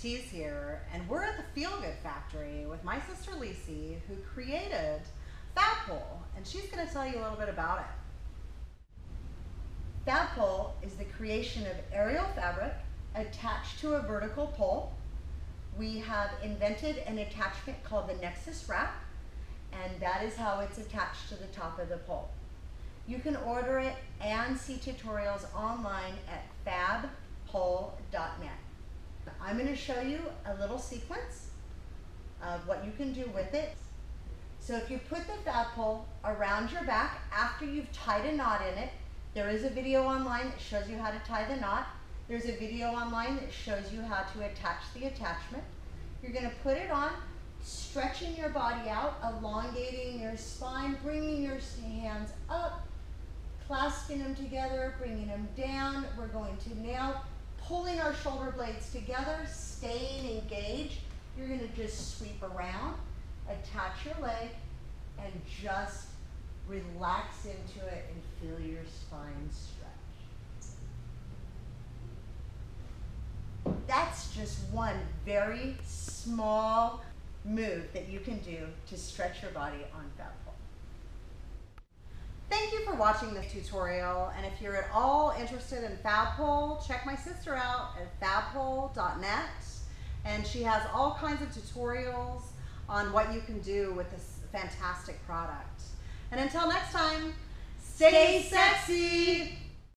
Tees here, and we're at the Feel Good Factory with my sister Leesi, who created FabPole, and she's going to tell you a little bit about it. FabPole is the creation of aerial fabric attached to a vertical pole. We have invented an attachment called the Nexus Wrap, and that is how it's attached to the top of the pole. You can order it and see tutorials online at FabPole.net. I'm going to show you a little sequence of what you can do with it. So if you put the FabPole around your back after you've tied a knot in it, there is a video online that shows you how to tie the knot. There's a video online that shows you how to attach the attachment. You're going to put it on, stretching your body out, elongating your spine, bringing your hands up, clasping them together, bringing them down. We're going to now pulling our shoulder blades together, staying engaged. You're going to just sweep around, attach your leg, and just relax into it and feel your spine stretch. That's just one very small move that you can do to stretch your body on FabPole. Thank you for watching this tutorial, and if you're at all interested in FabPole, check my sister out at FabPole.net, and she has all kinds of tutorials on what you can do with this fantastic product. And until next time, stay sexy!